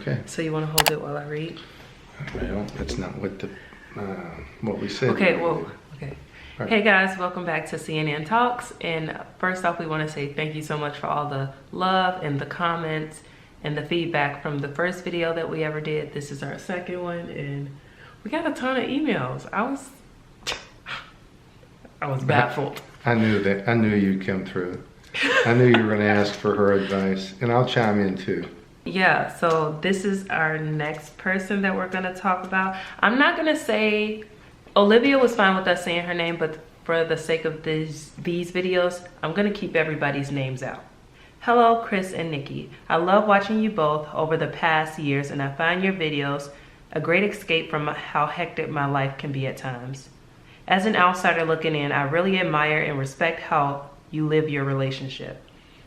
Okay. So you want to hold it while I read? Well, that's not what we said. Okay, okay. Right. Hey guys, welcome back to C&N Talks. And first off, we want to say thank you so much for all the love and the comments and the feedback from the first video that we ever did. This is our second one, and we got a ton of emails. I was baffled. I knew you'd come through. I knew you were going to ask for her advice, and I'll chime in too. Yeah, so this is our next person that we're going to talk about. I'm not going to say, Olivia was fine with us saying her name, but for the sake of these videos, I'm going to keep everybody's names out. Hello, Chris and Nikki. I love watching you both over the past years, and I find your videos a great escape from how hectic my life can be at times. As an outsider looking in, I really admire and respect how you live your relationship.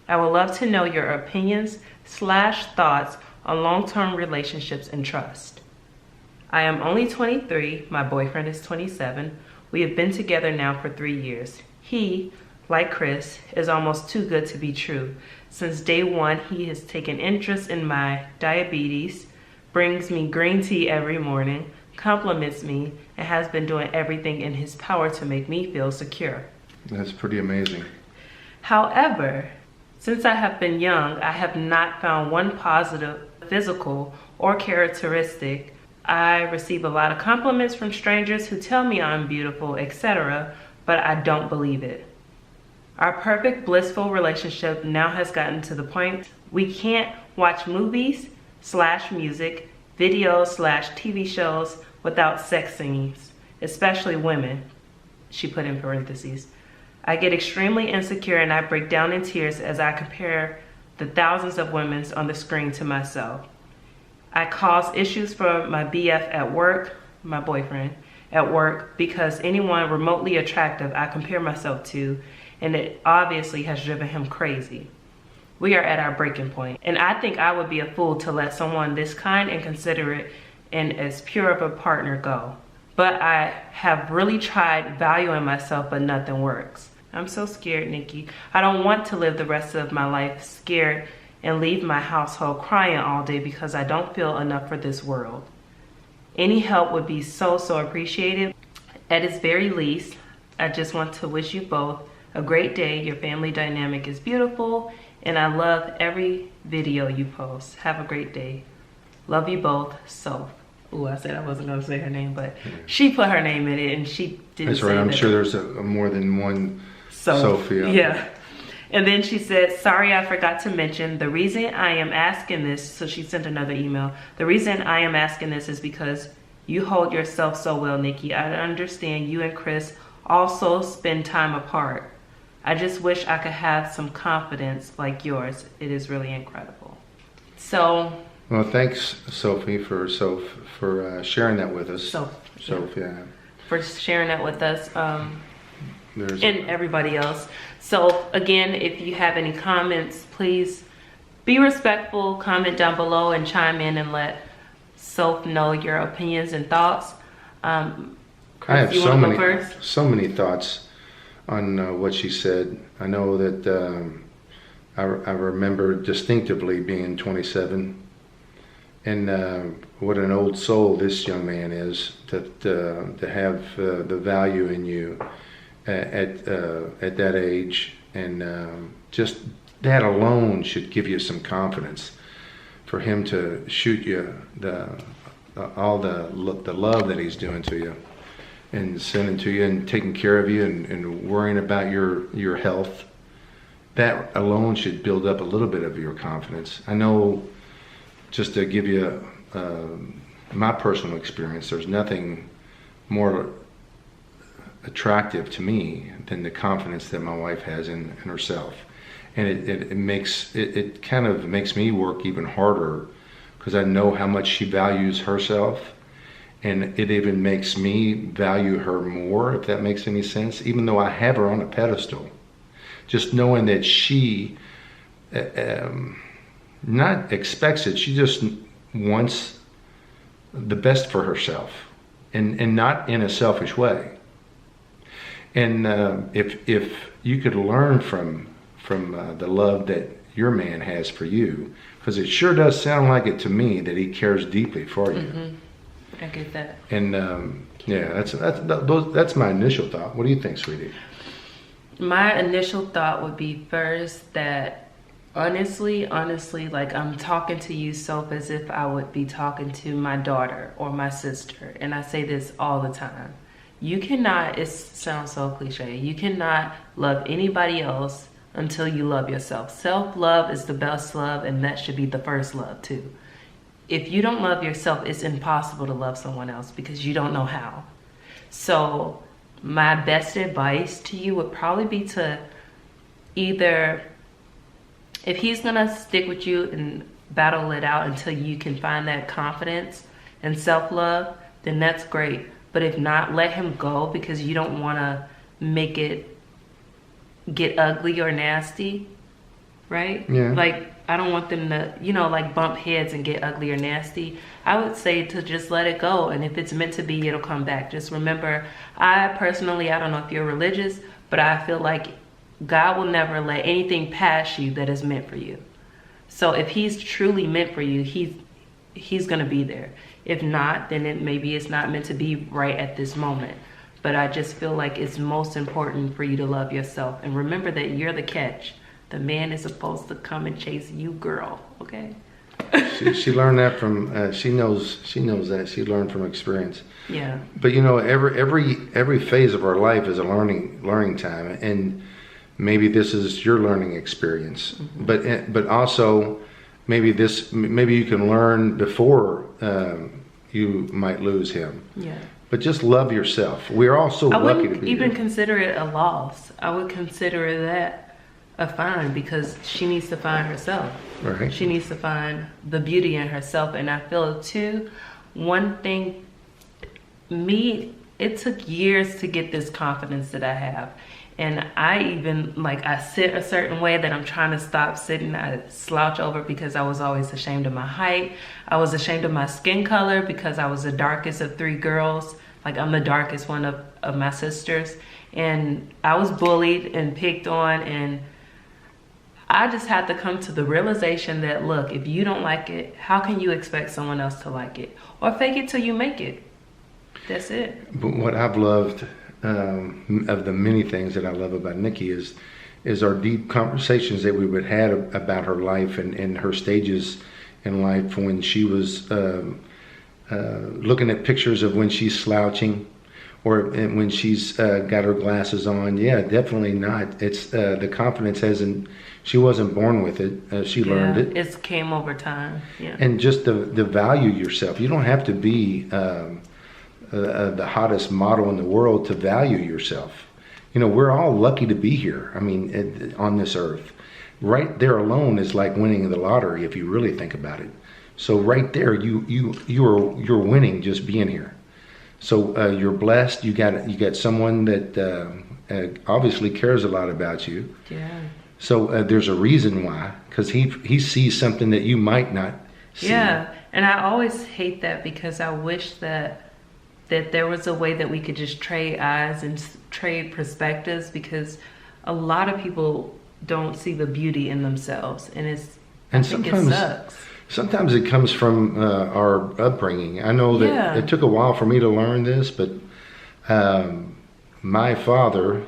I would love to know your opinions / thoughts on long-term relationships and trust. I am only 23, my boyfriend is 27. We have been together now for 3 years. He, like Chris, is almost too good to be true. Since day one, he has taken interest in my diabetes, brings me green tea every morning, compliments me, and has been doing everything in his power to make me feel secure. That's pretty amazing. However, since I have been young, I have not found one positive physical or characteristic. I receive a lot of compliments from strangers who tell me I'm beautiful, etc., but I don't believe it. Our perfect, blissful relationship now has gotten to the point we can't watch movies / music, videos / TV shows without sex scenes, especially women, she put in parentheses. I get extremely insecure and I break down in tears as I compare the thousands of women on the screen to myself. I cause issues for my BF at work, my boyfriend, at work, because anyone remotely attractive I compare myself to, and it obviously has driven him crazy. We are at our breaking point, and I think I would be a fool to let someone this kind and considerate and as pure of a partner go. But I have really tried valuing myself, but nothing works. I'm so scared, Nikki. I don't want to live the rest of my life scared and leave my household crying all day because I don't feel enough for this world. Any help would be so appreciated. At its very least, I just want to wish you both a great day. Your family dynamic is beautiful, and I love every video you post. Have a great day. Love you both, Soph. Ooh, I said I wasn't gonna say her name, but she put her name in it, and she didn't. That's right. I'm sure there's more than one Sophia. Yeah. And then she said, sorry, I forgot to mention the reason I am asking this. So she sent another email. The reason I am asking this is because you hold yourself so well, Nikki. I understand you and Chris also spend time apart. I just wish I could have some confidence like yours. It is really incredible. So. Well, thanks, Sophie, for sharing that with us. Yeah. For sharing that with us. And everybody else. So again, if you have any comments, please be respectful, comment down below and chime in and let Soph know your opinions and thoughts. Chris, I have so many thoughts on what she said. I know that I remember distinctively being 27, and what an old soul this young man is, to have the value in you at that age, and just that alone should give you some confidence for him to shoot you all the love that he's doing to you and sending to you and taking care of you and worrying about your health. That alone should build up a little bit of your confidence. I know, just to give you my personal experience, there's nothing more attractive to me than the confidence that my wife has in herself, and it kind of makes me work even harder because I know how much she values herself, and it even makes me value her more, if that makes any sense, even though I have her on a pedestal. Just knowing that she not expects it, she just wants the best for herself, and not in a selfish way. And if you could learn from the love that your man has for you, Because it sure does sound like it to me that he cares deeply for you. I get that. And yeah, that's my initial thought. What do you think, sweetie? My initial thought would be first that honestly, like I'm talking to you, Soph, as if I would be talking to my daughter or my sister. And I say this all the time. You cannot, it sounds so cliche, you cannot love anybody else until you love yourself. Self-love is the best love, and that should be the first love too. If you don't love yourself, it's impossible to love someone else because you don't know how. So my best advice to you would probably be to either, if he's gonna stick with you and battle it out until you can find that confidence and self-love, then that's great. But if not, let him go, because you don't wanna make it get ugly or nasty, right? Yeah. Like, I don't want them to, like bump heads and get ugly or nasty. I would say to just let it go. And if it's meant to be, it'll come back. Just remember, I personally, I don't know if you're religious, but I feel like God will never let anything pass you that is meant for you. So if he's truly meant for you, he's going to be there. If not, then maybe it's not meant to be right at this moment. But I just feel like it's most important for you to love yourself. And remember that you're the catch. The man is supposed to come and chase you, girl. Okay? She learned that from, she knows that. She learned from experience. Yeah. But every phase of our life is a learning time. And maybe this is your learning experience. But also, maybe you can learn before you might lose him. Yeah. But just love yourself. We're all so lucky to be here. I wouldn't even consider it a loss. I would consider that a find, because she needs to find herself. Right. She needs to find the beauty in herself. And I feel too, one thing, it took years to get this confidence that I have. And I even, I sit a certain way that I'm trying to stop sitting. I slouch over because I was always ashamed of my height. I was ashamed of my skin color because I was the darkest of 3 girls. I'm the darkest one of my sisters. And I was bullied and picked on, and I just had to come to the realization that, look, if you don't like it, how can you expect someone else to like it? Or fake it till you make it. That's it. But what I've loved, of the many things that I love about Nikki, is our deep conversations that we would have about her life and her stages in life, when she was looking at pictures of when she's slouching, or when she's got her glasses on. Yeah, definitely not. It's the confidence she wasn't born with it. She learned it. It came over time. Yeah. And just the value yourself. You don't have to be the hottest model in the world to value yourself. We're all lucky to be here. I mean, on this earth. Right there alone is like winning the lottery, if you really think about it. So right there, you're winning just being here. So you're blessed. You got someone that obviously cares a lot about you. Yeah. So there's a reason why, because he sees something that you might not see. Yeah, and I always hate that, because I wish that there was a way that we could just trade eyes and trade perspectives, because a lot of people don't see the beauty in themselves, and I think it sucks. Sometimes it comes from our upbringing. I know that it took a while for me to learn this, but my father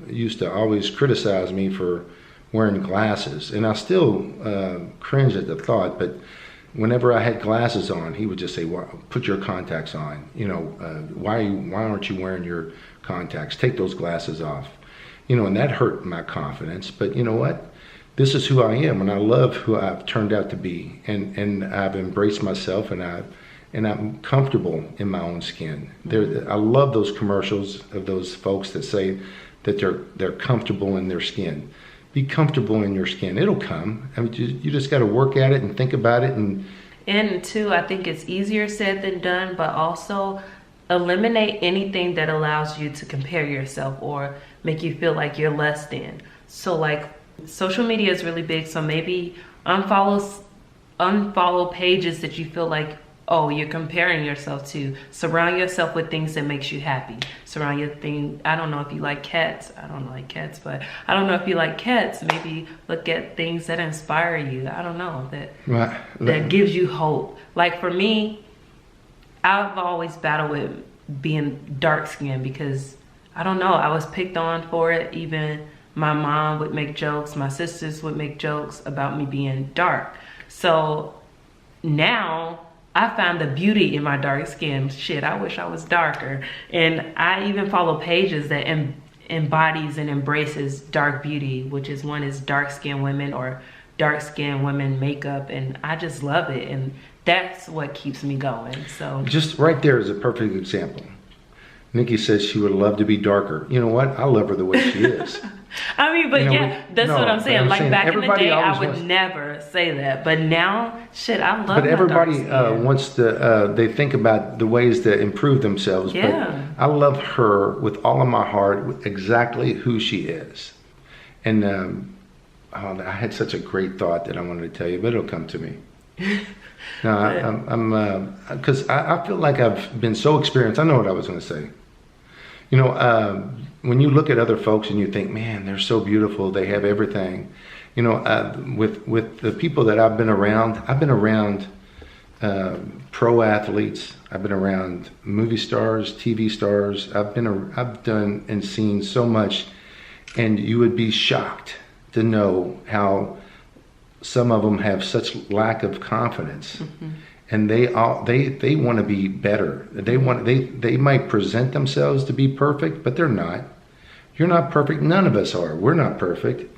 used to always criticize me for wearing glasses, and I still cringe at the thought, but whenever I had glasses on, he would just say, well, put your contacts on. Why aren't you wearing your contacts? Take those glasses off. And that hurt my confidence. But you know what? This is who I am, and I love who I've turned out to be. And I've embraced myself, and I'm comfortable in my own skin. I love those commercials of those folks that say that they're comfortable in their skin. Be comfortable in your skin. It'll come. I mean, you just got to work at it and think about it. And two, I think it's easier said than done, but also eliminate anything that allows you to compare yourself or make you feel like you're less than. So social media is really big. So maybe unfollow pages that you feel like oh, you're comparing yourself to. Surround yourself with things that makes you happy. I don't know if you like cats. I don't like cats, but I don't know if you like cats. Maybe look at things that inspire you. I don't know, that gives you hope. Like for me, I've always battled with being dark skinned because I don't know, I was picked on for it. Even my mom would make jokes, my sisters would make jokes about me being dark. So now I find the beauty in my dark skin. Shit, I wish I was darker. And I even follow pages that embodies and embraces dark beauty, which is one is dark skinned women or dark skinned women makeup. And I just love it. And that's what keeps me going. So just right there is a perfect example. Nikki says she would love to be darker. You know what? I love her the way she is. I mean, but that's what I'm saying. Like back in the day, I would wants, never say that. But now, shit, I love But everybody wants to, they think about the ways to improve themselves. Yeah. But I love her with all of my heart, exactly who she is. And I had such a great thought that I wanted to tell you, but it'll come to me. No, because I feel like I've been so experienced. I know what I was going to say. You know, when you look at other folks and you think, man, they're so beautiful, they have everything. You know, with the people that I've been around pro athletes. I've been around movie stars, TV stars. I've done and seen so much, and you would be shocked to know how some of them have such lack of confidence. Mm-hmm. And they want to be better. They might present themselves to be perfect, but they're not. You're not perfect. None of us are. We're not perfect.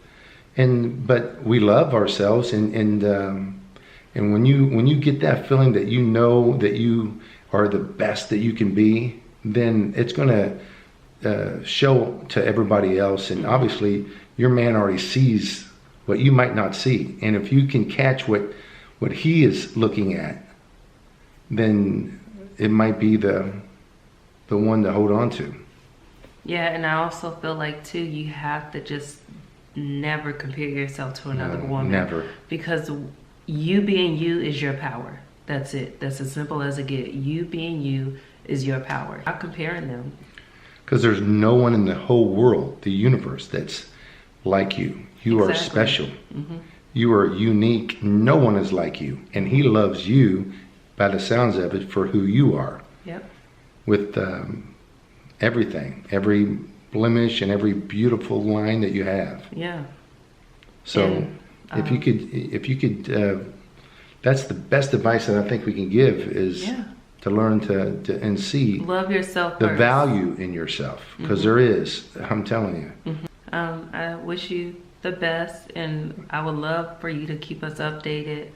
But we love ourselves. And when you get that feeling that you know that you are the best that you can be, then it's going to show to everybody else. And obviously, your man already sees what you might not see. And if you can catch what he is looking at, then it might be the one to hold on to. Yeah, and I also feel like too, you have to just never compare yourself to another woman. Never. Because you being you is your power. That's it. That's as simple as it gets. You being you is your power. Not comparing them. Because there's no one in the whole world, the universe, that's like you. You Exactly. are special. Mm-hmm. You are unique. No one is like you. And he loves you, by the sounds of it, for who you are. Yep. With everything, every blemish and every beautiful line that you have. Yeah. So if you could, that's the best advice that I think we can give is to learn to and see. Love yourself the first. Value in yourself, because there is. I'm telling you. Mm-hmm. I wish you the best, and I would love for you to keep us updated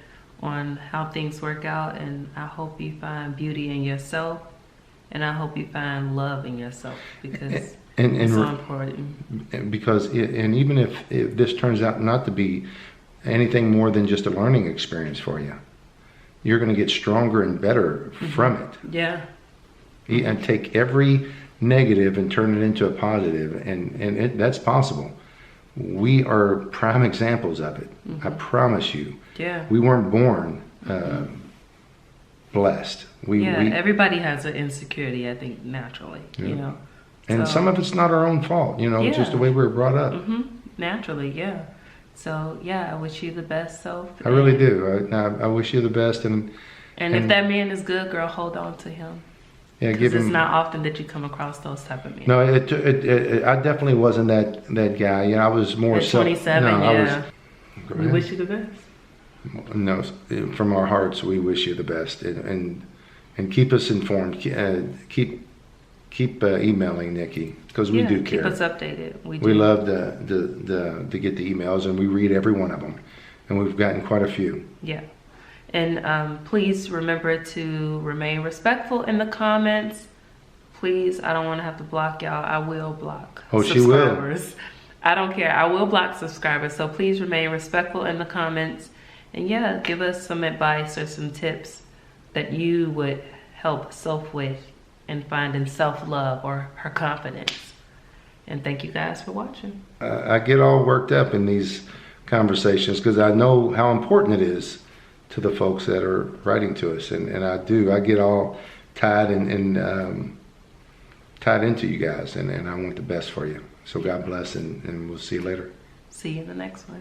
on how things work out, and I hope you find beauty in yourself, and I hope you find love in yourself, because it's so important. Because even if this turns out not to be anything more than just a learning experience for you, you're going to get stronger and better from it. Yeah. And take every negative and turn it into a positive, and that's possible. We are prime examples of it. I promise you. Yeah. We weren't born blessed. Everybody has an insecurity, I think, naturally. Yeah. You know. And some of it's not our own fault, just the way we were brought up. Mm-hmm. Naturally, yeah. So I wish you the best. I really do. I wish you the best, and if that man is good, girl, hold on to him. Yeah, because it's not often that you come across those type of men. No, I definitely wasn't that guy. I was more. At 27, I was. We wish you the best. No, from our hearts, we wish you the best, and keep us informed. Keep emailing Nikki, because we do care. Keep us updated. We love to get the emails, and we read every one of them, and we've gotten quite a few. Yeah. And please remember to remain respectful in the comments. Please, I don't want to have to block y'all. I will block subscribers. She will. I don't care. I will block subscribers. So please remain respectful in the comments. And give us some advice or some tips that you would help self with and find in self-love or her confidence. And thank you guys for watching. I get all worked up in these conversations because I know how important it is to the folks that are writing to us. And I get all tied and tied into you guys, and I want the best for you. So God bless, and we'll see you later. See you in the next one.